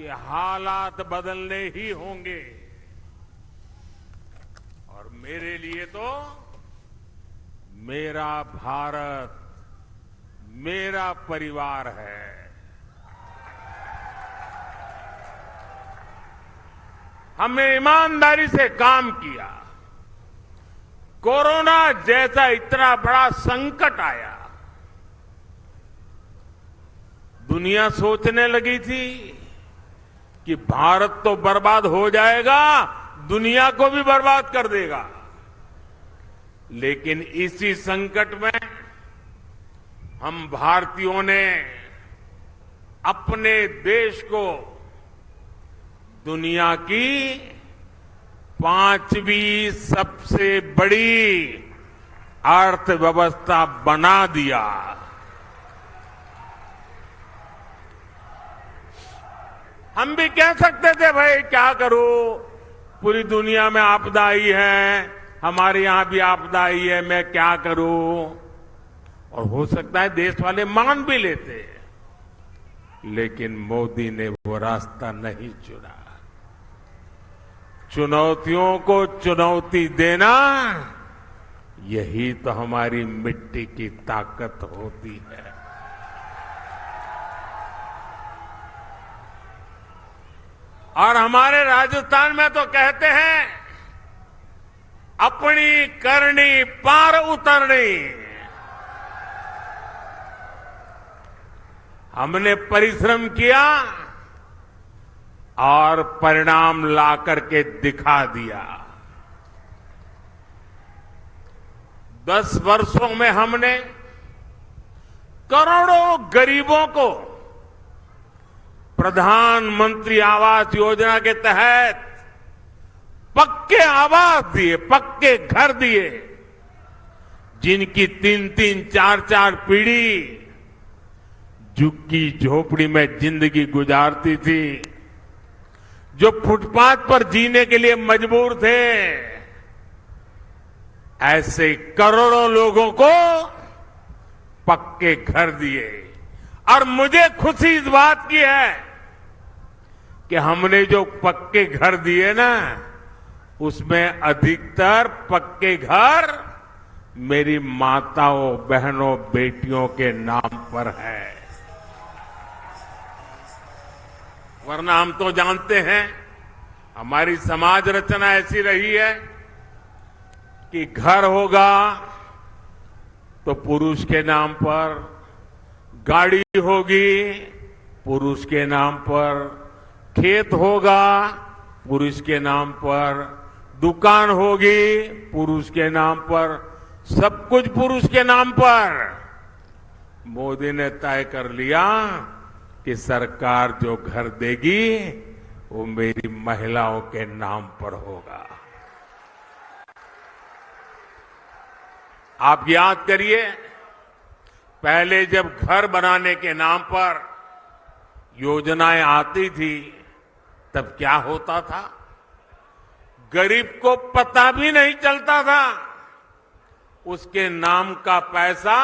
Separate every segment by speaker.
Speaker 1: कि हालात बदलने ही होंगे और मेरे लिए तो मेरा भारत मेरा परिवार है। हमने ईमानदारी से काम किया। कोरोना जैसा इतना बड़ा संकट आया, दुनिया सोचने लगी थी कि भारत तो बर्बाद हो जाएगा, दुनिया को भी बर्बाद कर देगा। लेकिन इसी संकट में हम भारतीयों ने अपने देश को दुनिया की 5वीं सबसे बड़ी अर्थव्यवस्था बना दिया। हम भी कह सकते थे भाई क्या करूं, पूरी दुनिया में आपदा आई है, हमारे यहां भी आपदा आई है, मैं क्या करूं। और हो सकता है देश वाले मान भी लेते, लेकिन मोदी ने वो रास्ता नहीं चुना। चुनौतियों को चुनौती देना, यही तो हमारी मिट्टी की ताकत होती है। और हमारे राजस्थान में तो कहते हैं, अपनी करनी पार उतरनी। हमने परिश्रम किया और परिणाम ला करके दिखा दिया। 10 वर्षों में हमने करोड़ों गरीबों को प्रधानमंत्री आवास योजना के तहत पक्के आवास दिए, पक्के घर दिए। जिनकी 3-3, 4-4 पीढ़ी झुग्गी झोपड़ी में जिंदगी गुजारती थी, जो फुटपाथ पर जीने के लिए मजबूर थे, ऐसे करोड़ों लोगों को पक्के घर दिए। और मुझे खुशी इस बात की है कि हमने जो पक्के घर दिए ना, उसमें अधिकतर पक्के घर मेरी माताओं, बहनों, बेटियों के नाम पर है। वरना हम तो जानते हैं हमारी समाज रचना ऐसी रही है कि घर होगा तो पुरुष के नाम पर, गाड़ी होगी पुरुष के नाम पर, खेत होगा पुरुष के नाम पर, दुकान होगी पुरुष के नाम पर, सब कुछ पुरुष के नाम पर। मोदी ने तय कर लिया कि सरकार जो घर देगी वो मेरी महिलाओं के नाम पर होगा। आप याद करिए, पहले जब घर बनाने के नाम पर योजनाएं आती थी, तब क्या होता था, गरीब को पता भी नहीं चलता था। उसके नाम का पैसा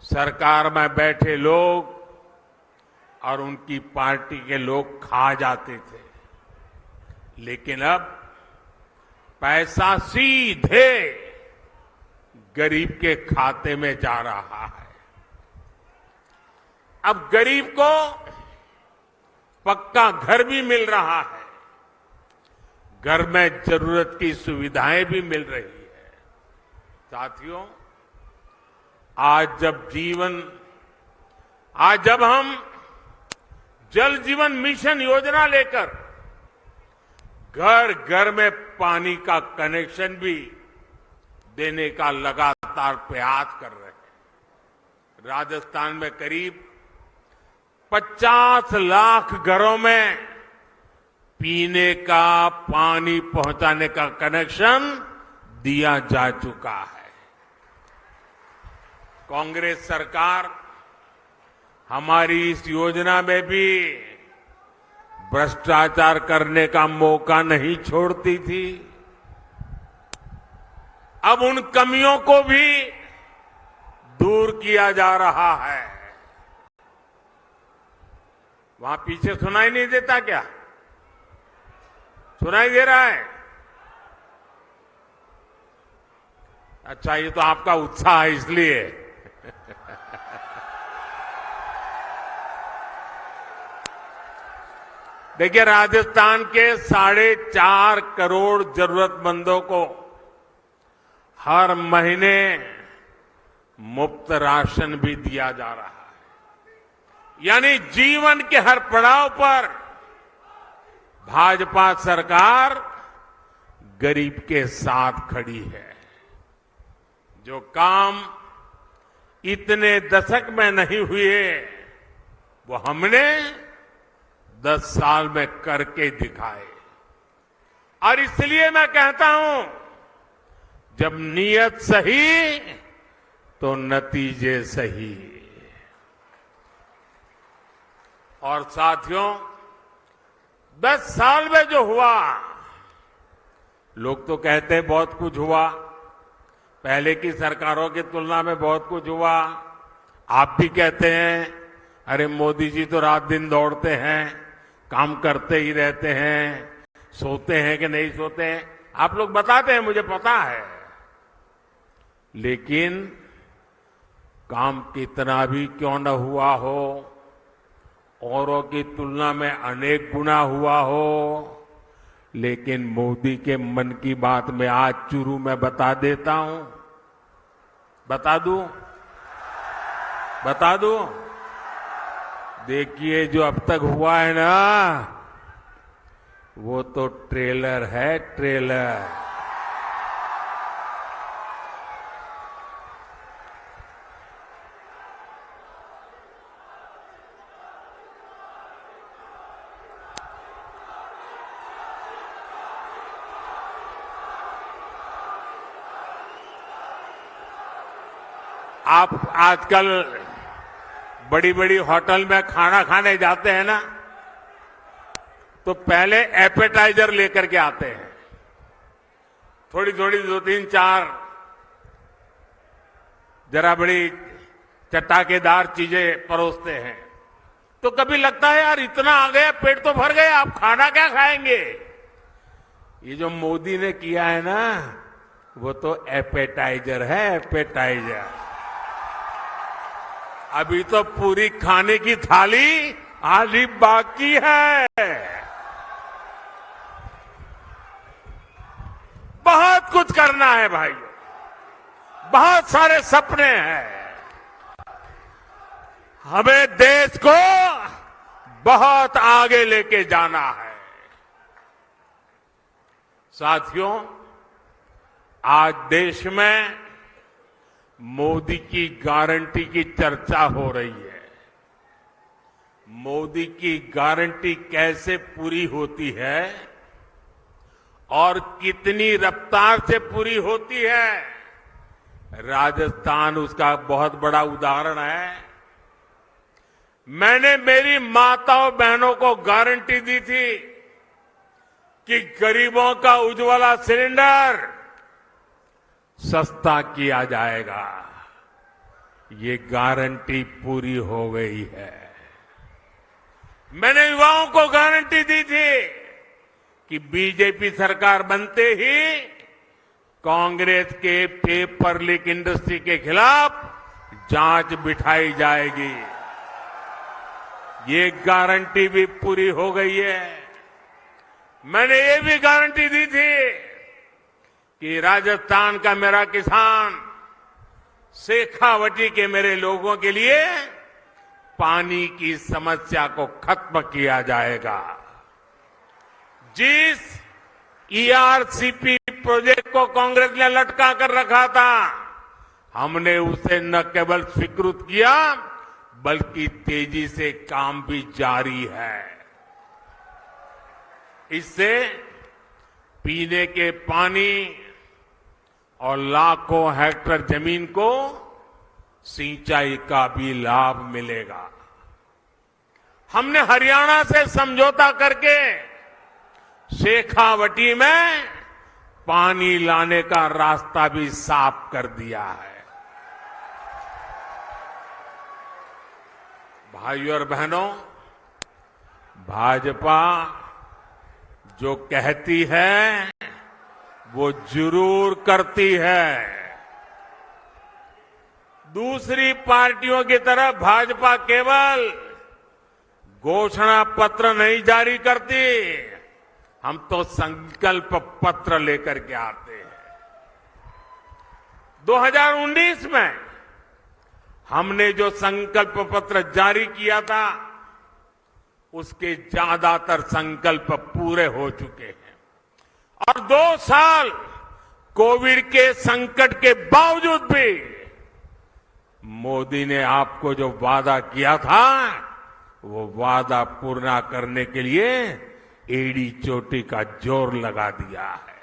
Speaker 1: सरकार में बैठे लोग और उनकी पार्टी के लोग खा जाते थे। लेकिन अब पैसा सीधे गरीब के खाते में जा रहा है। अब गरीब को पक्का घर भी मिल रहा है, घर में जरूरत की सुविधाएं भी मिल रही है। साथियों, आज जब हम जल जीवन मिशन योजना लेकर घर घर में पानी का कनेक्शन भी देने का लगातार प्रयास कर रहे हैं। राजस्थान में करीब 50 लाख घरों में पीने का पानी पहुंचाने का कनेक्शन दिया जा चुका है। कांग्रेस सरकार हमारी इस योजना में भी भ्रष्टाचार करने का मौका नहीं छोड़ती थी। अब उन कमियों को भी दूर किया जा रहा है। वहां पीछे सुनाई नहीं देता क्या? सुनाई दे रहा है? अच्छा, ये तो आपका उत्साह है इसलिए। देखिए, राजस्थान के 4.5 करोड़ जरूरतमंदों को हर महीने मुफ्त राशन भी दिया जा रहा है। यानी जीवन के हर पड़ाव पर भाजपा सरकार गरीब के साथ खड़ी है। जो काम इतने दशक में नहीं हुए, वो हमने 10 साल में करके दिखाए। और इसलिए मैं कहता हूं, जब नीयत सही तो नतीजे सही। और साथियों, 10 साल में जो हुआ, लोग तो कहते हैं बहुत कुछ हुआ, पहले की सरकारों की तुलना में बहुत कुछ हुआ। आप भी कहते हैं, अरे मोदी जी तो रात दिन दौड़ते हैं, काम करते ही रहते हैं, सोते हैं कि नहीं सोते हैं, आप लोग बताते हैं, मुझे पता है। लेकिन काम कितना भी क्यों न हुआ हो, औरों की तुलना में अनेक गुना हुआ हो, लेकिन मोदी के मन की बात में आज चुरू में बता देता हूं। बता दूं? देखिए, जो अब तक हुआ है ना, वो तो ट्रेलर है, ट्रेलर। आप आजकल बड़ी बड़ी होटल में खाना खाने जाते हैं ना, तो पहले एपेटाइजर लेकर के आते हैं, थोड़ी थोड़ी 2, 3, 4 जरा बड़ी चटाकेदार चीजें परोसते हैं। तो कभी लगता है यार इतना आ गया, पेट तो भर गया, आप खाना क्या खाएंगे। ये जो मोदी ने किया है ना, वो तो एपेटाइजर है, एपेटाइजर। अभी तो पूरी खाने की थाली आधी बाकी है। बहुत कुछ करना है भाइयों, बहुत सारे सपने हैं। हमें देश को बहुत आगे लेके जाना है। साथियों, आज देश में मोदी की गारंटी की चर्चा हो रही है। मोदी की गारंटी कैसे पूरी होती है और कितनी रफ्तार से पूरी होती है, राजस्थान उसका बहुत बड़ा उदाहरण है। मैंने मेरी माताओं बहनों को गारंटी दी थी कि गरीबों का उज्ज्वला सिलेंडर सस्ता किया जाएगा। ये गारंटी पूरी हो गई है। मैंने युवाओं को गारंटी दी थी कि बीजेपी सरकार बनते ही कांग्रेस के पेपर लीक इंडस्ट्री के खिलाफ जांच बिठाई जाएगी। ये गारंटी भी पूरी हो गई है। मैंने ये भी गारंटी दी थी कि राजस्थान का मेरा किसान, शेखावटी के मेरे लोगों के लिए पानी की समस्या को खत्म किया जाएगा। जिस ईआरसीपी प्रोजेक्ट को कांग्रेस ने लटका कर रखा था, हमने उसे न केवल स्वीकृत किया बल्कि तेजी से काम भी जारी है। इससे पीने के पानी और लाखों हेक्टेयर जमीन को सिंचाई का भी लाभ मिलेगा। हमने हरियाणा से समझौता करके शेखावटी में पानी लाने का रास्ता भी साफ कर दिया है। भाइयों और बहनों, भाजपा जो कहती है वो जरूर करती है। दूसरी पार्टियों की तरह भाजपा केवल घोषणा पत्र नहीं जारी करती, हम तो संकल्प पत्र लेकर के आते हैं। 2019 में हमने जो संकल्प पत्र जारी किया था उसके ज्यादातर संकल्प पूरे हो चुके हैं और 2 साल कोविड के संकट के बावजूद भी मोदी ने आपको जो वादा किया था वो वादा पूरा करने के लिए एड़ी चोटी का जोर लगा दिया है।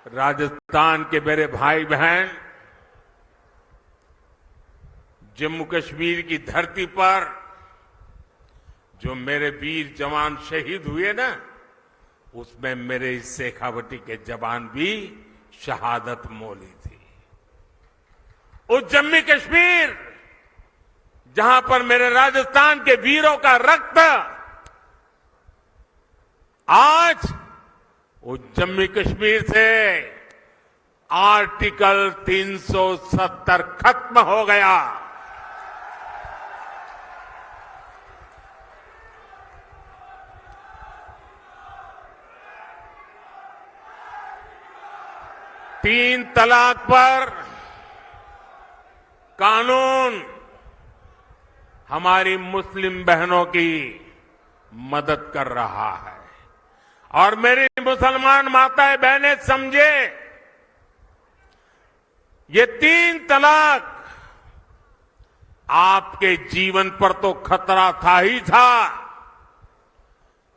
Speaker 1: राजस्थान के मेरे भाई बहन, जम्मू कश्मीर की धरती पर जो मेरे वीर जवान शहीद हुए ना, उसमें मेरे इस शेखावटी के जवान भी शहादत मोली थी। उस जम्मू कश्मीर जहां पर मेरे राजस्थान के वीरों का रक्त आज उस जम्मू कश्मीर से आर्टिकल 370 खत्म हो गया। तीन तलाक पर कानून हमारी मुस्लिम बहनों की मदद कर रहा है और मेरी मुसलमान माताएं बहनें समझे, ये 3 तलाक आपके जीवन पर तो खतरा था ही था।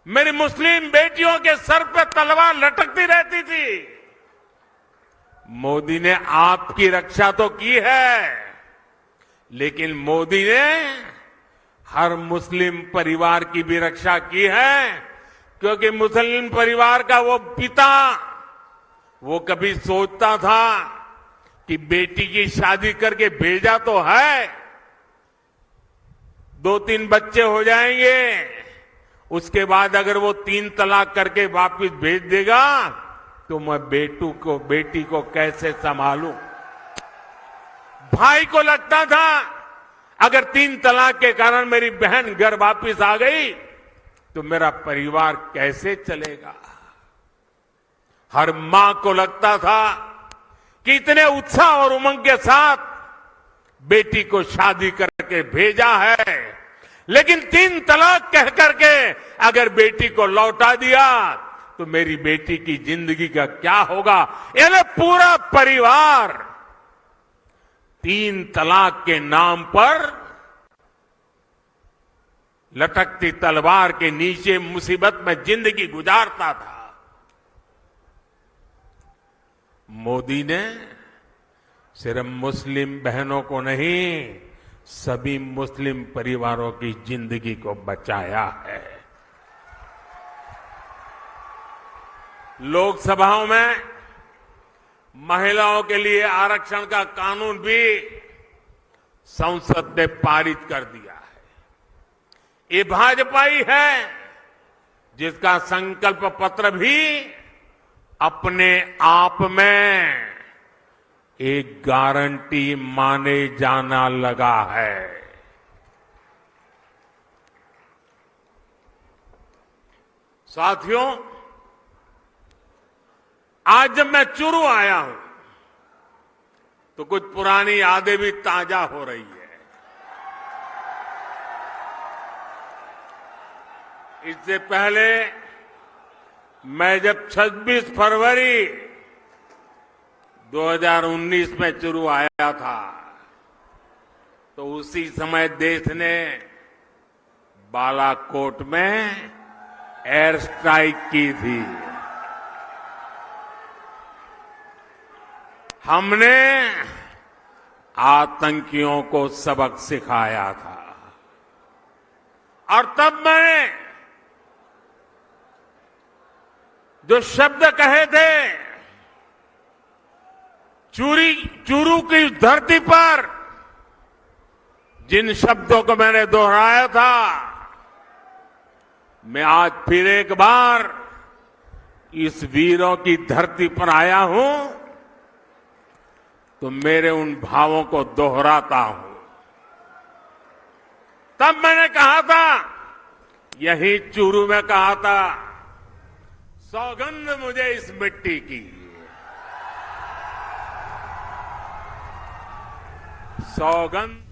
Speaker 1: मेरी मुस्लिम बेटियों के सर पर तलवार लटकती रहती थी। मोदी ने आपकी रक्षा तो की है, लेकिन मोदी ने हर मुस्लिम परिवार की भी रक्षा की है, क्योंकि मुस्लिम परिवार का वो पिता वो कभी सोचता था कि बेटी की शादी करके भेजा तो है, 2-3 बच्चे हो जाएंगे, उसके बाद अगर वो 3 तलाक करके वापस भेज देगा तो मैं बेटी को कैसे संभालूं। भाई को लगता था अगर 3 तलाक के कारण मेरी बहन घर वापस आ गई तो मेरा परिवार कैसे चलेगा। हर मां को लगता था कि इतने उत्साह और उमंग के साथ बेटी को शादी करके भेजा है, लेकिन 3 तलाक कह करके अगर बेटी को लौटा दिया तो मेरी बेटी की जिंदगी का क्या होगा। यानी पूरा परिवार 3 तलाक के नाम पर लटकती तलवार के नीचे मुसीबत में जिंदगी गुजारता था। मोदी ने सिर्फ मुस्लिम बहनों को नहीं, सभी मुस्लिम परिवारों की जिंदगी को बचाया है। लोकसभाओं में महिलाओं के लिए आरक्षण का कानून भी संसद ने पारित कर दिया है। ये भाजपा ही है जिसका संकल्प पत्र भी अपने आप में एक गारंटी माने जाना लगा है। साथियों, आज जब मैं चुरू आया हूं तो कुछ पुरानी यादें भी ताजा हो रही है। इससे पहले मैं जब 26 फरवरी 2019 में चुरू आया था तो उसी समय देश ने बालाकोट में एयर स्ट्राइक की थी। हमने आतंकियों को सबक सिखाया था और तब मैंने जो शब्द कहे थे, चूरू की धरती पर जिन शब्दों को मैंने दोहराया था, मैं आज फिर एक बार इस वीरों की धरती पर आया हूं तो मेरे उन भावों को दोहराता हूं। तब मैंने कहा था, यही चूरू में कहा था, सौगंध मुझे इस मिट्टी की, सौगंध